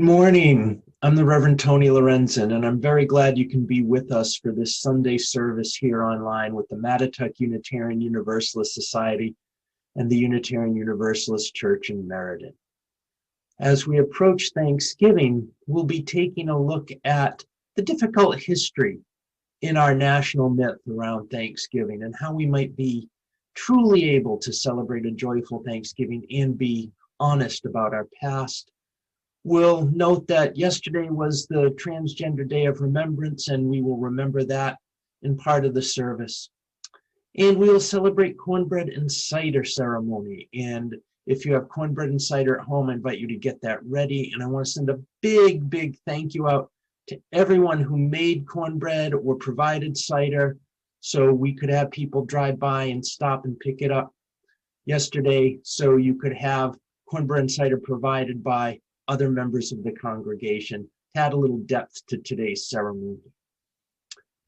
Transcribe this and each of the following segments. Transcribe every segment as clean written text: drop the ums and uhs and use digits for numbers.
morning. I'm the Reverend Tony Lorenzen, and I'm very glad you can be with us for this Sunday service here online with the Mattituck Unitarian Universalist Society and the Unitarian Universalist Church in Meriden. As we approach Thanksgiving, we'll be taking a look at the difficult history in our national myth around Thanksgiving and how we might be truly able to celebrate a joyful Thanksgiving and be honest about our past. We'll note that yesterday was the Transgender Day of Remembrance, and we will remember that in part of the service. And we will celebrate cornbread and cider ceremony. And if you have cornbread and cider at home, I invite you to get that ready. And I want to send a big, big thank you out to everyone who made cornbread or provided cider so we could have people drive by and stop and pick it up yesterday so you could have cornbread and cider provided by other members of the congregation to add a little depth to today's ceremony.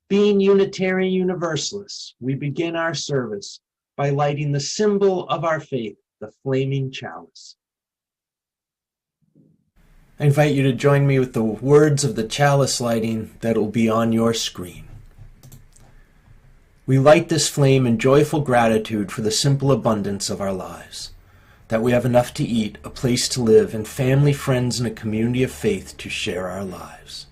Being Unitarian Universalists, we begin our service by lighting the symbol of our faith, the flaming chalice. I invite you to join me with the words of the chalice lighting that will be on your screen. We light this flame in joyful gratitude for the simple abundance of our lives, that we have enough to eat, a place to live, and family, friends, and a community of faith to share our lives.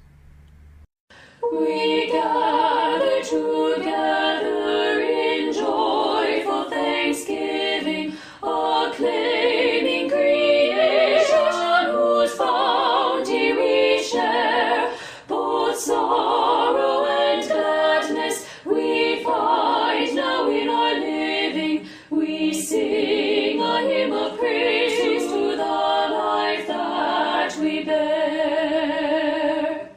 We gather together in joyful thanksgiving, acclaiming creation whose bounty we share, both sorrow and gladness we find now in our living. We sing a hymn of praise to the life that we bear.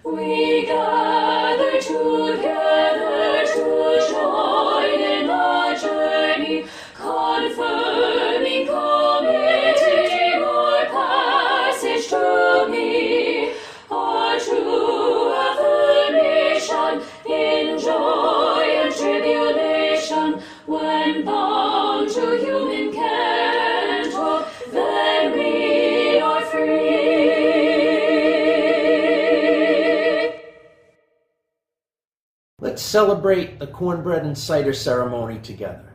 We gather together to join in the journey, confirming, committing our passage to be our true affirmation in joy and tribulation, when bound to human care and hope, then we are free. Let's celebrate the cornbread and cider ceremony together.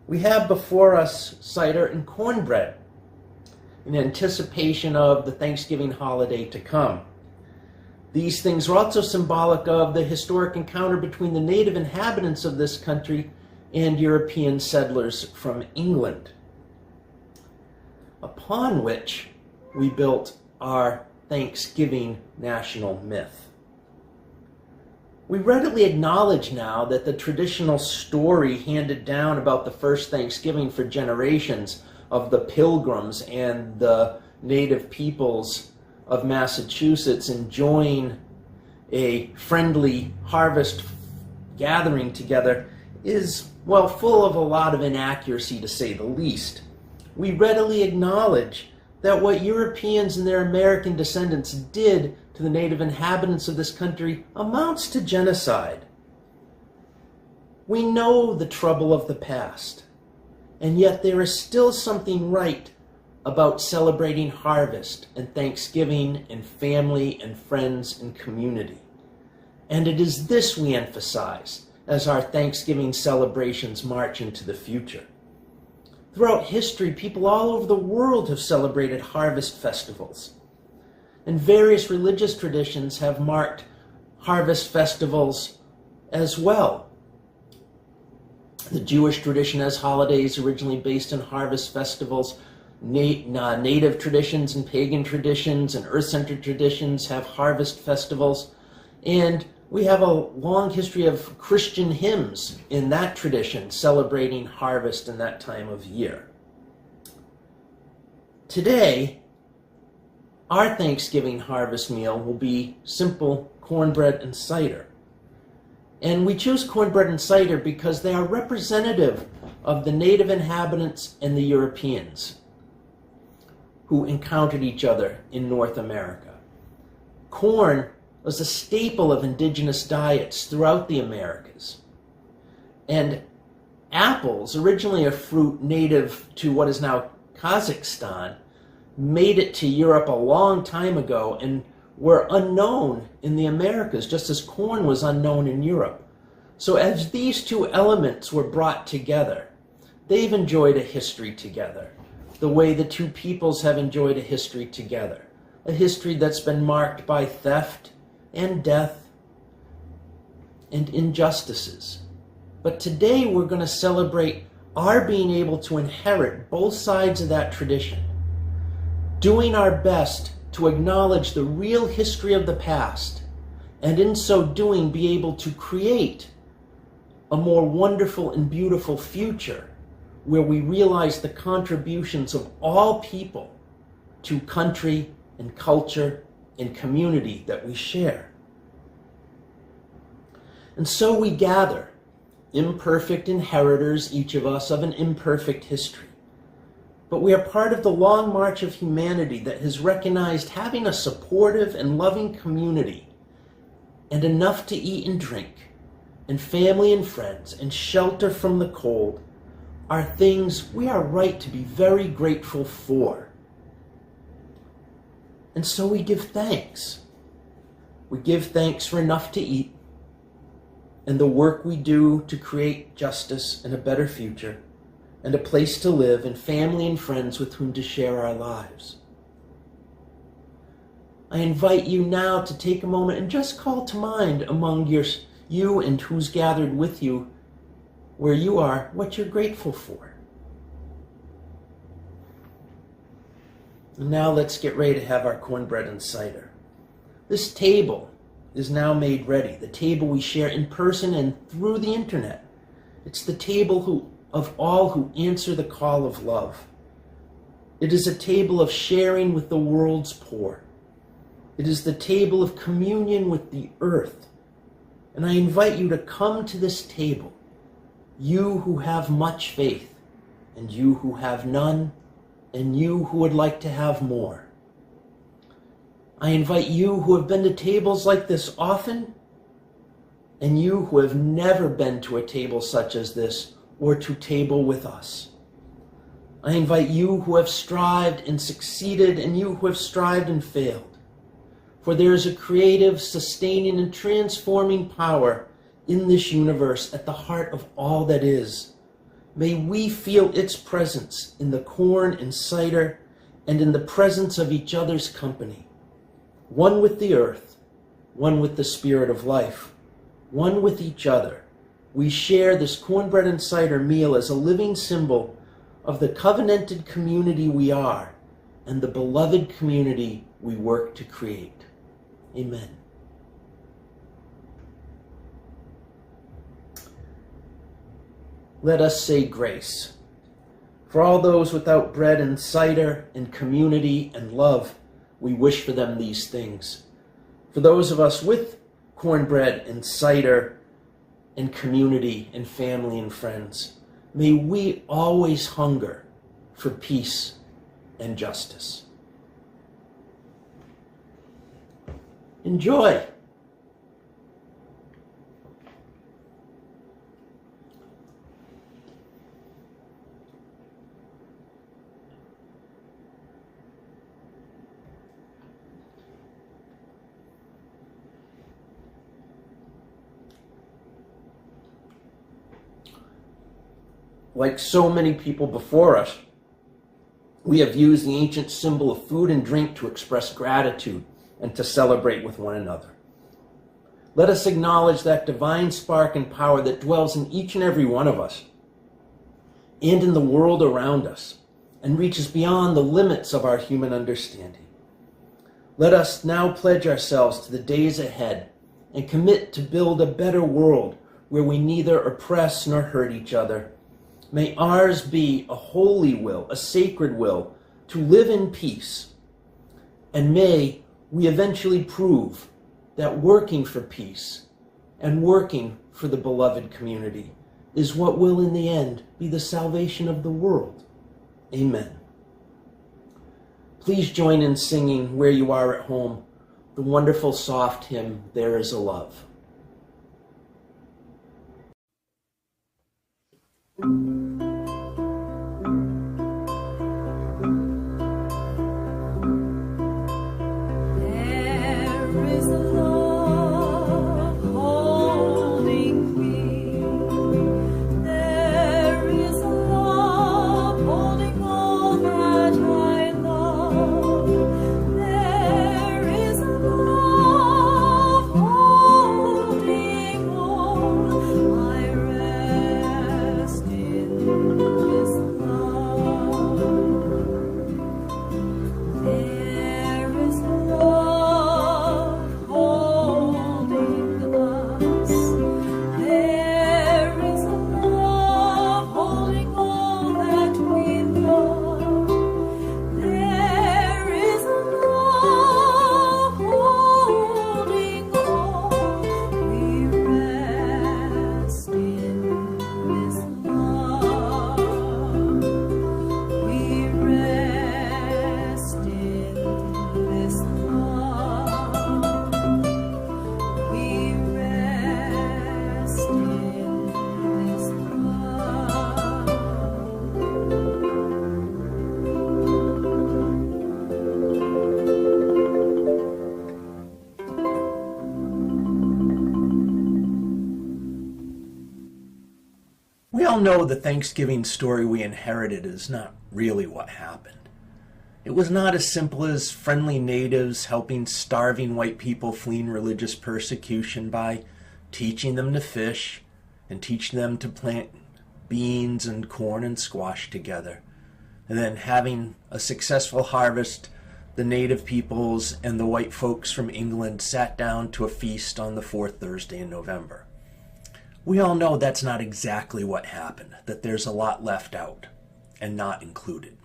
We have before us cider and cornbread in anticipation of the Thanksgiving holiday to come. These things are also symbolic of the historic encounter between the native inhabitants of this country and European settlers from England, upon which we built our Thanksgiving national myth. We readily acknowledge now that the traditional story handed down about the first Thanksgiving for generations of the Pilgrims and the native peoples of Massachusetts enjoying a friendly harvest gathering together is, well, full of a lot of inaccuracy, to say the least. We readily acknowledge that what Europeans and their American descendants did to the native inhabitants of this country amounts to genocide. We know the trouble of the past, and yet there is still something right about celebrating harvest and Thanksgiving and family and friends and community. And it is this we emphasize as our Thanksgiving celebrations march into the future. Throughout history, people all over the world have celebrated harvest festivals, and various religious traditions have marked harvest festivals as well. The Jewish tradition has holidays originally based on harvest festivals. Native traditions and pagan traditions and earth-centered traditions have harvest festivals. And we have a long history of Christian hymns in that tradition celebrating harvest in that time of year. Today, our Thanksgiving harvest meal will be simple cornbread and cider. And we choose cornbread and cider because they are representative of the native inhabitants and the Europeans who encountered each other in North America. Corn was a staple of indigenous diets throughout the Americas. And apples, originally a fruit native to what is now Kazakhstan, made it to Europe a long time ago and were unknown in the Americas, just as corn was unknown in Europe. So as these two elements were brought together, they've enjoyed a history together, the way the two peoples have enjoyed a history together, a history that's been marked by theft and death and injustices. But today we're going to celebrate our being able to inherit both sides of that tradition, doing our best to acknowledge the real history of the past, and in so doing be able to create a more wonderful and beautiful future where we realize the contributions of all people to country and culture and community that we share. And so we gather, imperfect inheritors, each of us, of an imperfect history. But we are part of the long march of humanity that has recognized having a supportive and loving community and enough to eat and drink, and family and friends, and shelter from the cold are things we are right to be very grateful for. And so we give thanks. We give thanks for enough to eat and the work we do to create justice and a better future, and a place to live, and family and friends with whom to share our lives. I invite you now to take a moment and just call to mind among you and who's gathered with you, where you are, what you're grateful for. And now let's get ready to have our cornbread and cider. This table is now made ready, the table we share in person and through the internet. It's the table of all who answer the call of love. It is a table of sharing with the world's poor. It is the table of communion with the earth. And I invite you to come to this table, you who have much faith, and you who have none, and you who would like to have more. I invite you who have been to tables like this often, and you who have never been to a table such as this, or to table with us. I invite you who have strived and succeeded, and you who have strived and failed. For there is a creative, sustaining, and transforming power in this universe at the heart of all that is. May we feel its presence in the corn and cider, and in the presence of each other's company. One with the earth, one with the spirit of life, one with each other. We share this cornbread and cider meal as a living symbol of the covenanted community we are and the beloved community we work to create. Amen. Let us say grace. For all those without bread and cider and community and love, we wish for them these things. For those of us with cornbread and cider and community and family and friends, may we always hunger for peace and justice. Enjoy. Like so many people before us, we have used the ancient symbol of food and drink to express gratitude and to celebrate with one another. Let us acknowledge that divine spark and power that dwells in each and every one of us and in the world around us and reaches beyond the limits of our human understanding. Let us now pledge ourselves to the days ahead and commit to build a better world where we neither oppress nor hurt each other. May ours be a holy will, a sacred will, to live in peace. And may we eventually prove that working for peace and working for the beloved community is what will in the end be the salvation of the world. Amen. Please join in singing where you are at home the wonderful soft hymn, There Is a Love. all know the Thanksgiving story we inherited is not really what happened. It was not as simple as friendly natives helping starving white people fleeing religious persecution by teaching them to fish and teaching them to plant beans and corn and squash together. And then having a successful harvest, the native peoples and the white folks from England sat down to a feast on the fourth Thursday in November. We all know that's not exactly what happened, that there's a lot left out and not included.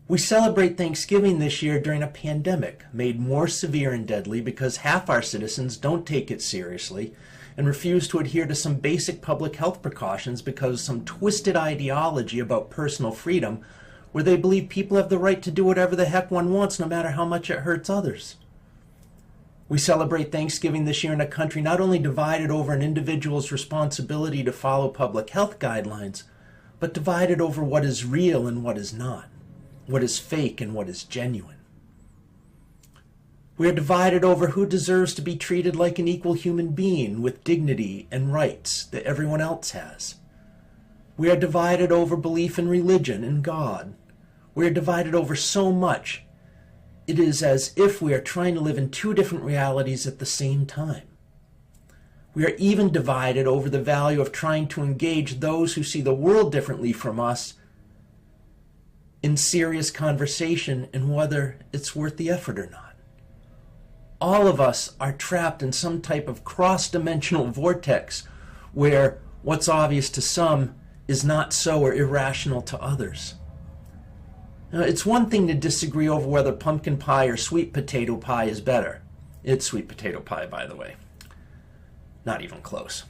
We celebrate Thanksgiving this year during a pandemic made more severe and deadly because half our citizens don't take it seriously and refuse to adhere to some basic public health precautions because of some twisted ideology about personal freedom where they believe people have the right to do whatever the heck one wants no matter how much it hurts others. We celebrate Thanksgiving this year in a country not only divided over an individual's responsibility to follow public health guidelines, but divided over what is real and what is not, what is fake and what is genuine. We are divided over who deserves to be treated like an equal human being with dignity and rights that everyone else has. We are divided over belief in religion and God. We are divided over so much. It is as if we are trying to live in two different realities at the same time. We are even divided over the value of trying to engage those who see the world differently from us in serious conversation and whether it's worth the effort or not. All of us are trapped in some type of cross-dimensional vortex where what's obvious to some is not so or irrational to others. Now, it's one thing to disagree over whether pumpkin pie or sweet potato pie is better. It's sweet potato pie, by the way. Not even close.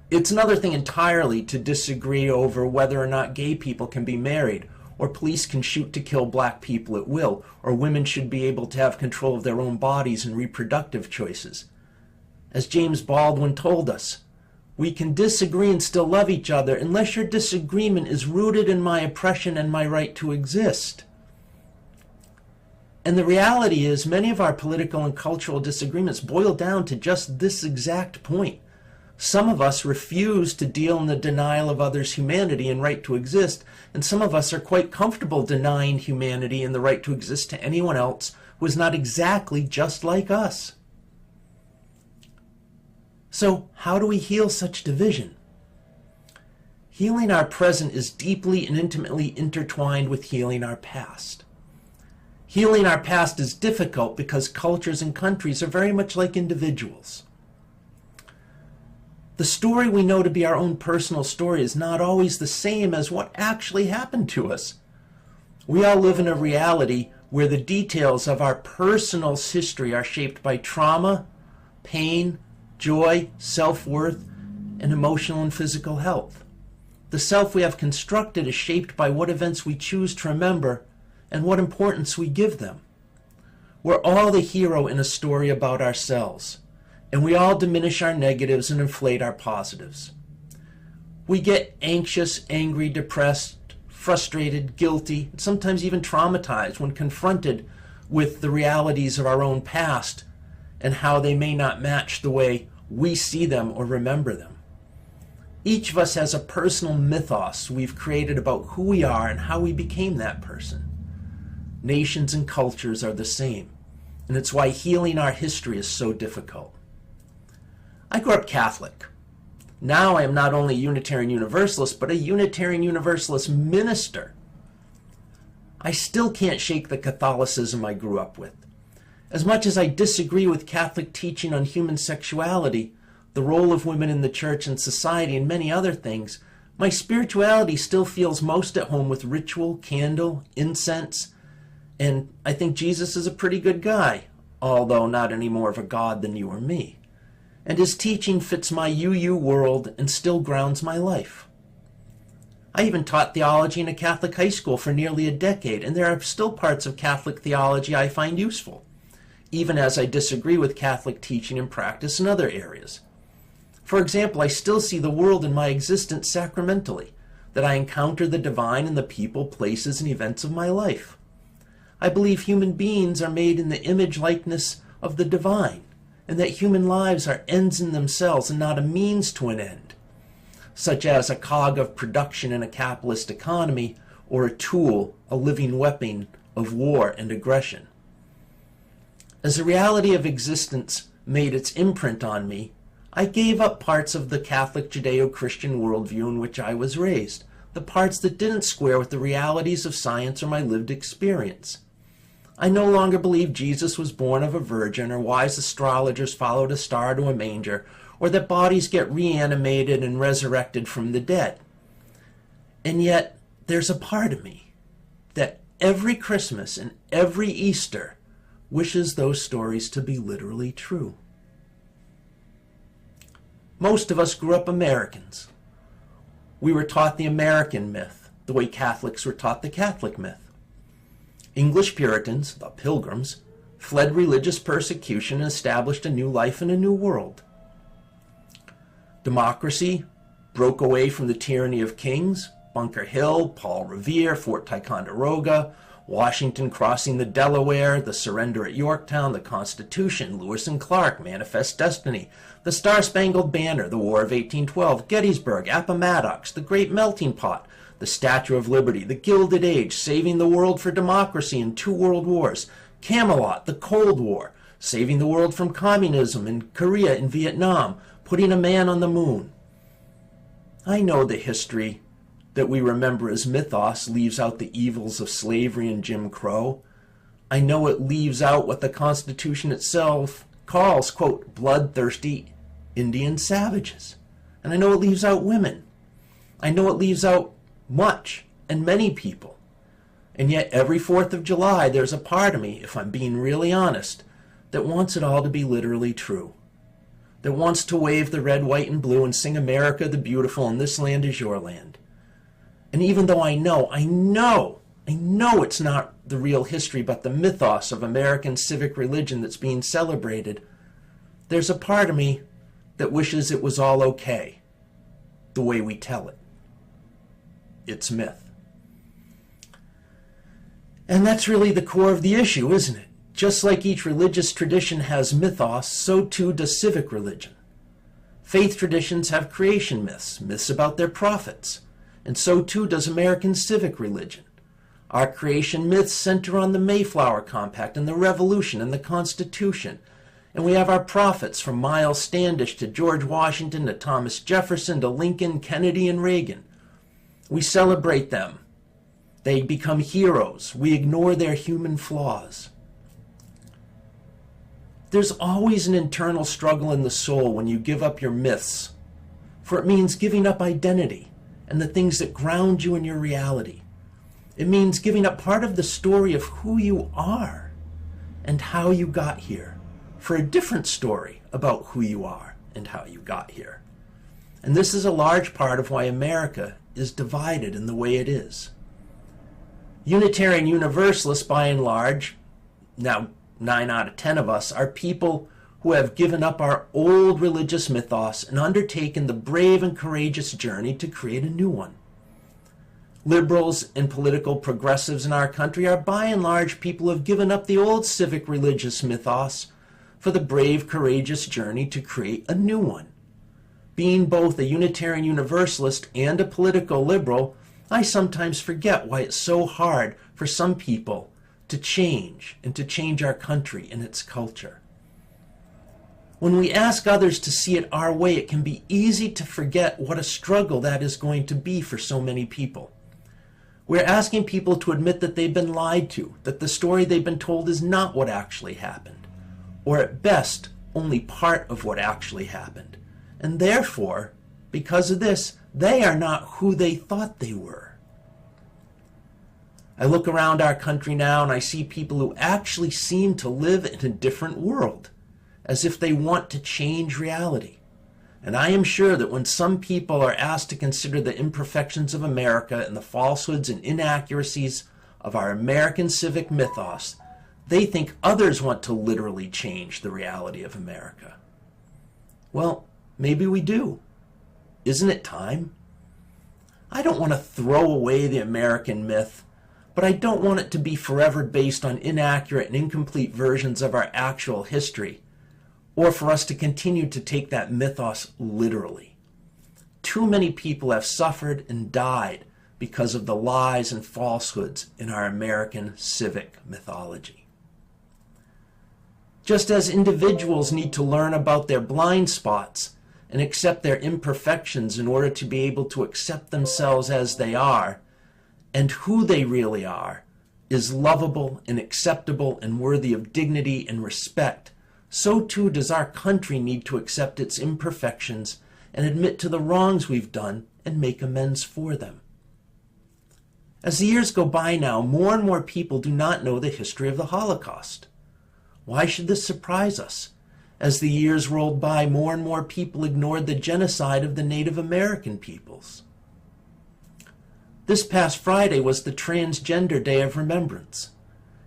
It's another thing entirely to disagree over whether or not gay people can be married, or police can shoot to kill black people at will, or women should be able to have control of their own bodies and reproductive choices. As James Baldwin told us, we can disagree and still love each other unless your disagreement is rooted in my oppression and my right to exist. And the reality is many of our political and cultural disagreements boil down to just this exact point. Some of us refuse to deal in the denial of others' humanity and right to exist, and some of us are quite comfortable denying humanity and the right to exist to anyone else who is not exactly just like us. So, how do we heal such division? Healing our present is deeply and intimately intertwined with healing our past. Healing our past is difficult because cultures and countries are very much like individuals. The story we know to be our own personal story is not always the same as what actually happened to us. We all live in a reality where the details of our personal history are shaped by trauma, pain, joy, self-worth, and emotional and physical health. The self we have constructed is shaped by what events we choose to remember and what importance we give them. We're all the hero in a story about ourselves, and we all diminish our negatives and inflate our positives. We get anxious, angry, depressed, frustrated, guilty, and sometimes even traumatized when confronted with the realities of our own past and how they may not match the way we see them or remember them. Each of us has a personal mythos we've created about who we are and how we became that person. Nations and cultures are the same, and it's why healing our history is so difficult. I grew up Catholic. Now I am not only a Unitarian Universalist, but a Unitarian Universalist minister. I still can't shake the Catholicism I grew up with. As much as I disagree with Catholic teaching on human sexuality, the role of women in the church and society, and many other things, my spirituality still feels most at home with ritual, candle, incense, and I think Jesus is a pretty good guy, although not any more of a god than you or me. And his teaching fits my UU world and still grounds my life. I even taught theology in a Catholic high school for nearly a decade, and there are still parts of Catholic theology I find useful, even as I disagree with Catholic teaching and practice in other areas. For example, I still see the world and my existence sacramentally, that I encounter the divine in the people, places, and events of my life. I believe human beings are made in the image likeness of the divine, and that human lives are ends in themselves and not a means to an end. such as a cog of production in a capitalist economy or a tool, a living weapon of war and aggression. As the reality of existence made its imprint on me, I gave up parts of the Catholic Judeo-Christian worldview in which I was raised, the parts that didn't square with the realities of science or my lived experience. I no longer believed Jesus was born of a virgin, or wise astrologers followed a star to a manger, or that bodies get reanimated and resurrected from the dead. And yet, there's a part of me that every Christmas and every Easter wishes those stories to be literally true. Most of us grew up Americans. We were taught the American myth, the way Catholics were taught the Catholic myth. English Puritans, the Pilgrims, fled religious persecution and established a new life in a new world. Democracy broke away from the tyranny of kings, Bunker Hill, Paul Revere, Fort Ticonderoga, Washington crossing the Delaware, the surrender at Yorktown, the Constitution, Lewis and Clark, Manifest Destiny, the Star-Spangled Banner, the War of 1812, Gettysburg, Appomattox, the Great Melting Pot, the Statue of Liberty, the Gilded Age, saving the world for democracy in 2 world wars, Camelot, the Cold War, saving the world from communism in Korea and Vietnam, putting a man on the moon. I know the history that we remember as mythos leaves out the evils of slavery and Jim Crow. I know it leaves out what the Constitution itself calls, quote, bloodthirsty Indian savages. And I know it leaves out women. I know it leaves out much and many people. And yet every 4th of July there's a part of me, if I'm being really honest, that wants it all to be literally true. That wants to wave the red, white, and blue and sing America the Beautiful and this land is your land. And even though I know it's not the real history but the mythos of American civic religion that's being celebrated, there's a part of me that wishes it was all okay, the way we tell it. It's myth. And that's really the core of the issue, isn't it? Just like each religious tradition has mythos, so too does civic religion. Faith traditions have creation myths, myths about their prophets. And so too does American civic religion. Our creation myths center on the Mayflower Compact and the Revolution and the Constitution. And we have our prophets from Miles Standish to George Washington to Thomas Jefferson to Lincoln, Kennedy, and Reagan. We celebrate them. They become heroes. We ignore their human flaws. There's always an internal struggle in the soul when you give up your myths, for it means giving up identity and the things that ground you in your reality. It means giving up part of the story of who you are and how you got here for a different story about who you are and how you got here. And this is a large part of why America is divided in the way it is. Unitarian Universalists, by and large, now 9 out of 10 of us, are people who have given up our old religious mythos and undertaken the brave and courageous journey to create a new one. Liberals and political progressives in our country are by and large people who have given up the old civic religious mythos for the brave, courageous journey to create a new one. Being both a Unitarian Universalist and a political liberal, I sometimes forget why it's so hard for some people to change and to change our country and its culture. When we ask others to see it our way, it can be easy to forget what a struggle that is going to be for so many people. We're asking people to admit that they've been lied to, that the story they've been told is not what actually happened, or at best, only part of what actually happened. And therefore, because of this, they are not who they thought they were. I look around our country now and I see people who actually seem to live in a different world, as if they want to change reality. And I am sure that when some people are asked to consider the imperfections of America and the falsehoods and inaccuracies of our American civic mythos, they think others want to literally change the reality of America. Well, maybe we do. Isn't it time? I don't want to throw away the American myth, but I don't want it to be forever based on inaccurate and incomplete versions of our actual history, or for us to continue to take that mythos literally. too many people have suffered and died because of the lies and falsehoods in our American civic mythology. Just as individuals need to learn about their blind spots and accept their imperfections in order to be able to accept themselves as they are, and who they really are is lovable and acceptable and worthy of dignity and respect, so too does our country need to accept its imperfections and admit to the wrongs we've done and make amends for them. As the years go by now, more and more people do not know the history of the Holocaust. Why should this surprise us? As the years rolled by, more and more people ignored the genocide of the Native American peoples. This past Friday was the Transgender Day of Remembrance.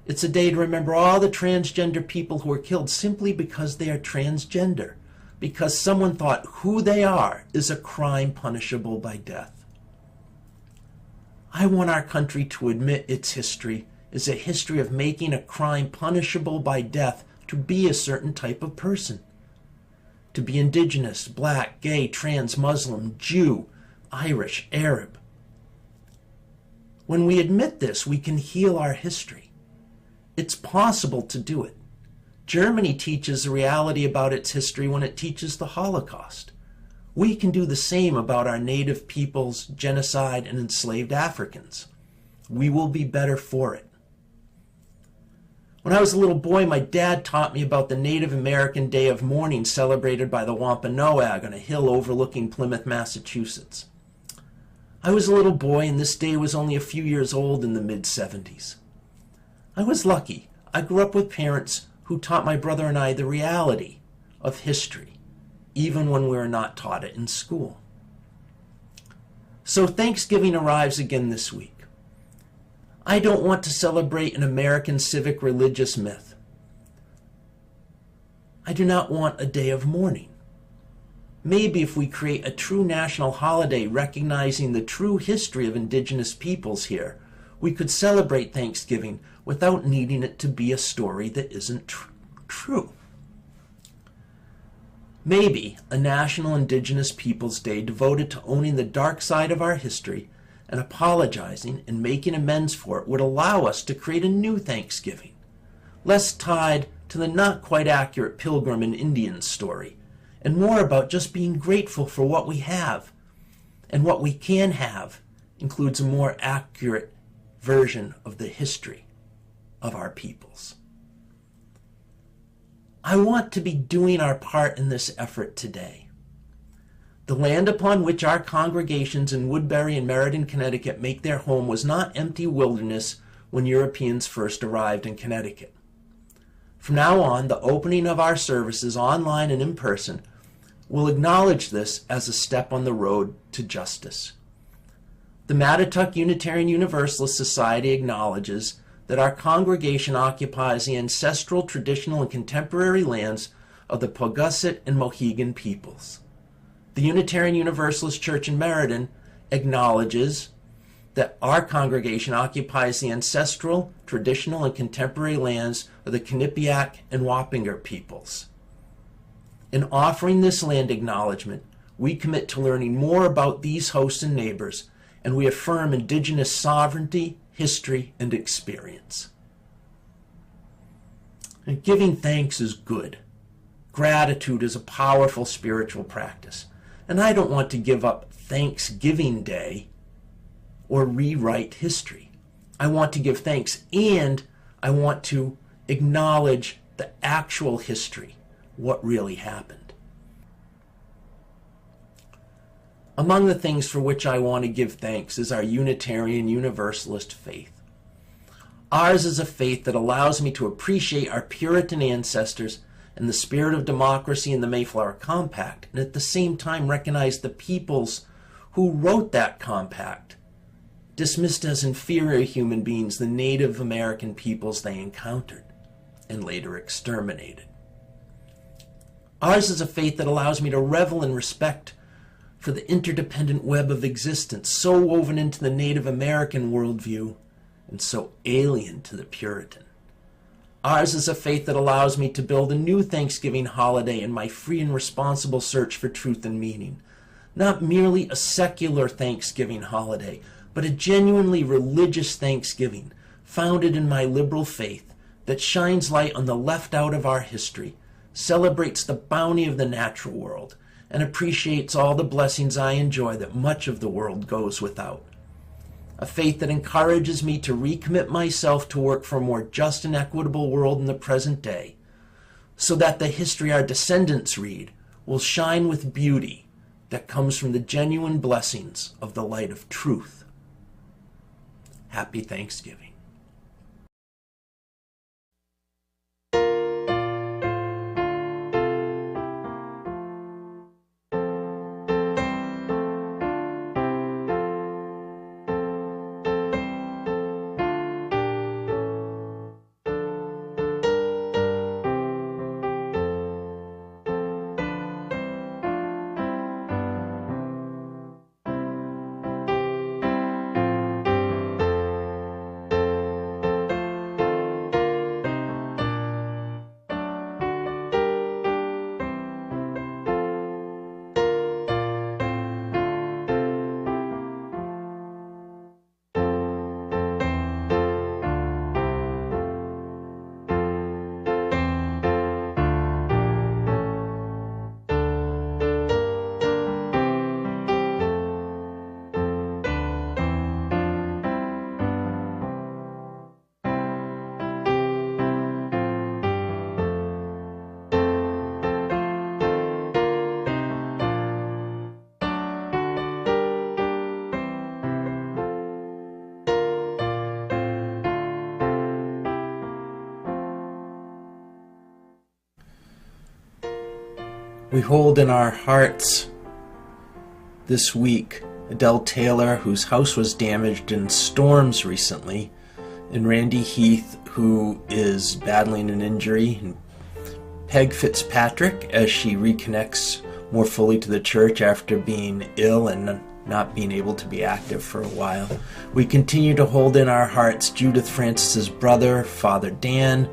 It's a day to remember all the transgender people who were killed simply because they are transgender, because someone thought who they are is a crime punishable by death. I want our country to admit its history is a history of making a crime punishable by death to be a certain type of person. To be indigenous, black, gay, trans, Muslim, Jew, Irish, Arab. When we admit this, we can heal our history. It's possible to do it. Germany teaches the reality about its history when it teaches the Holocaust. We can do the same about our native peoples, genocide, and enslaved Africans. We will be better for it. When I was a little boy, my dad taught me about the Native American Day of Mourning celebrated by the Wampanoag on a hill overlooking Plymouth, Massachusetts. I was a little boy, and this day was only a few years old in the mid-70s. I was lucky. I grew up with parents who taught my brother and I the reality of history, even when we were not taught it in school. So Thanksgiving arrives again this week. I don't want to celebrate an American civic religious myth. I do not want a day of mourning. Maybe if we create a true national holiday recognizing the true history of indigenous peoples here, we could celebrate Thanksgiving without needing it to be a story that isn't true. Maybe a National Indigenous Peoples Day devoted to owning the dark side of our history and apologizing and making amends for it would allow us to create a new Thanksgiving, less tied to the not quite accurate Pilgrim and Indian story, and more about just being grateful for what we have, and what we can have includes a more accurate version of the history of our peoples. I want to be doing our part in this effort today. The land upon which our congregations in Woodbury and Meriden, Connecticut make their home was not empty wilderness when Europeans first arrived in Connecticut. From now on, the opening of our services online and in person will acknowledge this as a step on the road to justice. The Mattituck Unitarian Universalist Society acknowledges that our congregation occupies the ancestral, traditional, and contemporary lands of the Paugussett and Mohegan peoples. The Unitarian Universalist Church in Meriden acknowledges that our congregation occupies the ancestral, traditional, and contemporary lands of the Quinnipiac and Wappinger peoples. In offering this land acknowledgement, we commit to learning more about these hosts and neighbors, and we affirm indigenous sovereignty, history, and experience. And giving thanks is good. Gratitude is a powerful spiritual practice. And I don't want to give up Thanksgiving Day or rewrite history. I want to give thanks, and I want to acknowledge the actual history, what really happened. Among the things for which I want to give thanks is our Unitarian Universalist faith. Ours is a faith that allows me to appreciate our Puritan ancestors and the spirit of democracy in the Mayflower Compact, and at the same time recognize the peoples who wrote that compact, dismissed as inferior human beings the Native American peoples they encountered and later exterminated. Ours is a faith that allows me to revel in respect for the interdependent web of existence so woven into the Native American worldview and so alien to the Puritan. Ours is a faith that allows me to build a new Thanksgiving holiday in my free and responsible search for truth and meaning, not merely a secular Thanksgiving holiday, but a genuinely religious Thanksgiving founded in my liberal faith that shines light on the left out of our history, celebrates the bounty of the natural world, and appreciates all the blessings I enjoy that much of the world goes without. A faith that encourages me to recommit myself to work for a more just and equitable world in the present day, so that the history our descendants read will shine with beauty that comes from the genuine blessings of the light of truth. Happy Thanksgiving. We hold in our hearts this week Adele Taylor, whose house was damaged in storms recently, and Randy Heath, who is battling an injury, and Peg Fitzpatrick, as she reconnects more fully to the church after being ill and not being able to be active for a while. We continue to hold in our hearts Judith Francis's brother, Father Dan,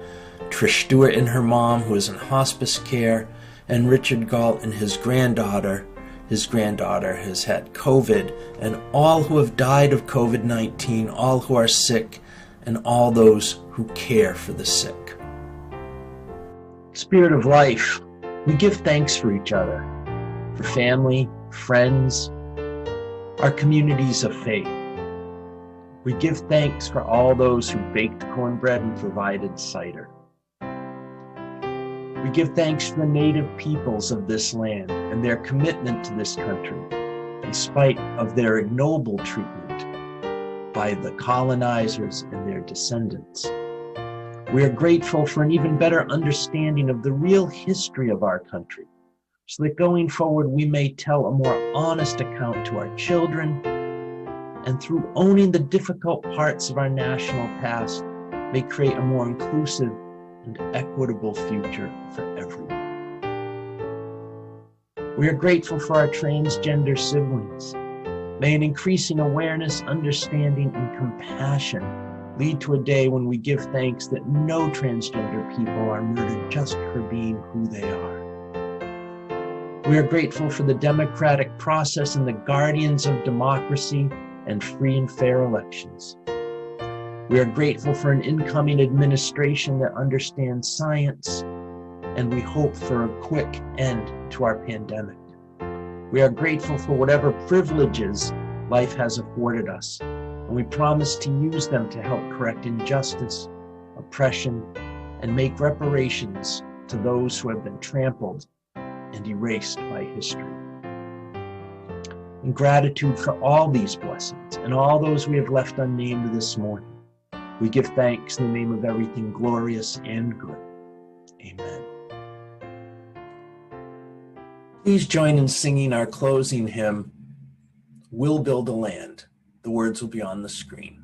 Trish Stewart and her mom, who is in hospice care, and Richard Galt and his granddaughter. His granddaughter has had COVID, and all who have died of COVID-19, all who are sick, and all those who care for the sick. Spirit of life, we give thanks for each other, for family, friends, our communities of faith. We give thanks for all those who baked cornbread and provided cider. We give thanks for the native peoples of this land and their commitment to this country, in spite of their ignoble treatment by the colonizers and their descendants. We are grateful for an even better understanding of the real history of our country, so that going forward we may tell a more honest account to our children, and through owning the difficult parts of our national past, may create a more inclusive and equitable future for everyone. We are grateful for our transgender siblings. May an increasing awareness, understanding, and compassion lead to a day when we give thanks that no transgender people are murdered just for being who they are. We are grateful for the democratic process and the guardians of democracy and free and fair elections. We are grateful for an incoming administration that understands science, and we hope for a quick end to our pandemic. We are grateful for whatever privileges life has afforded us, and we promise to use them to help correct injustice, oppression, and make reparations to those who have been trampled and erased by history. In gratitude for all these blessings and all those we have left unnamed this morning, we give thanks in the name of everything glorious and good. Amen. Please join in singing our closing hymn, We'll Build a Land. The words will be on the screen.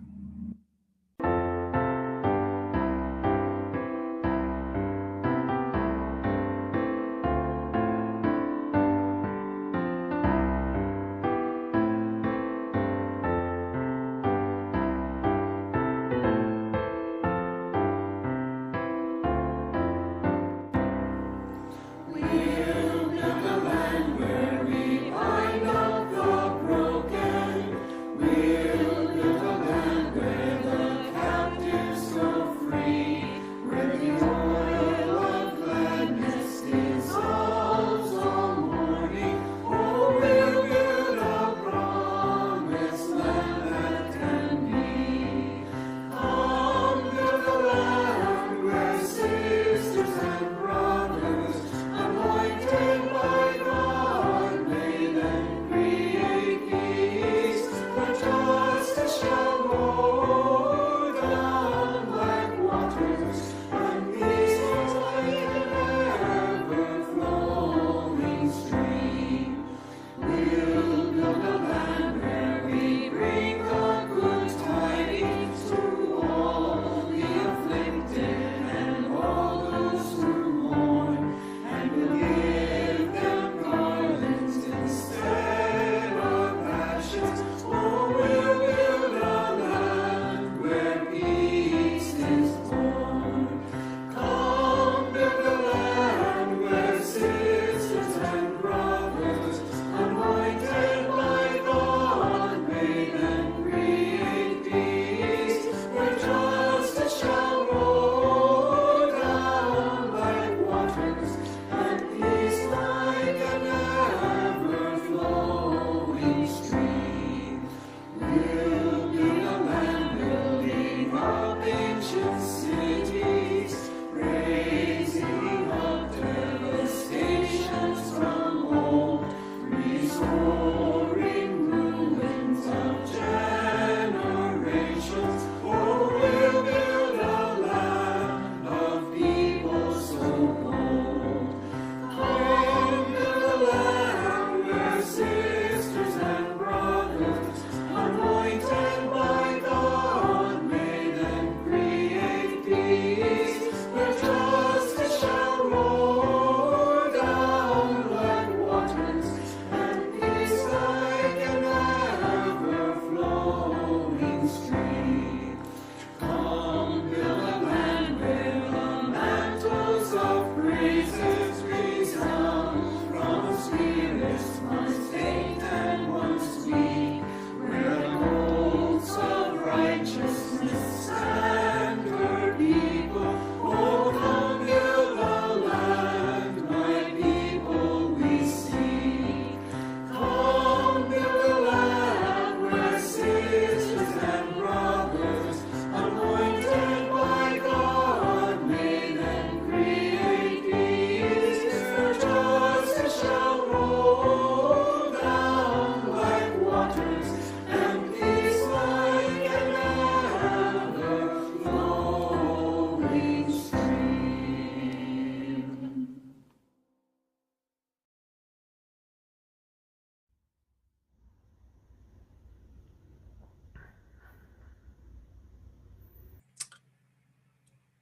We'll build a land where we find our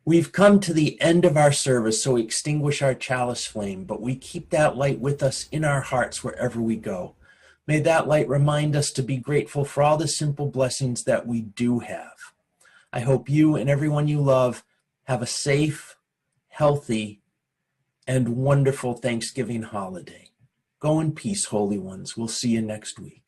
We've come to the end of our service, so we extinguish our chalice flame, but we keep that light with us in our hearts wherever we go. May that light remind us to be grateful for all the simple blessings that we do have. I hope you and everyone you love have a safe, healthy, and wonderful Thanksgiving holiday. Go in peace, holy ones. We'll see you next week.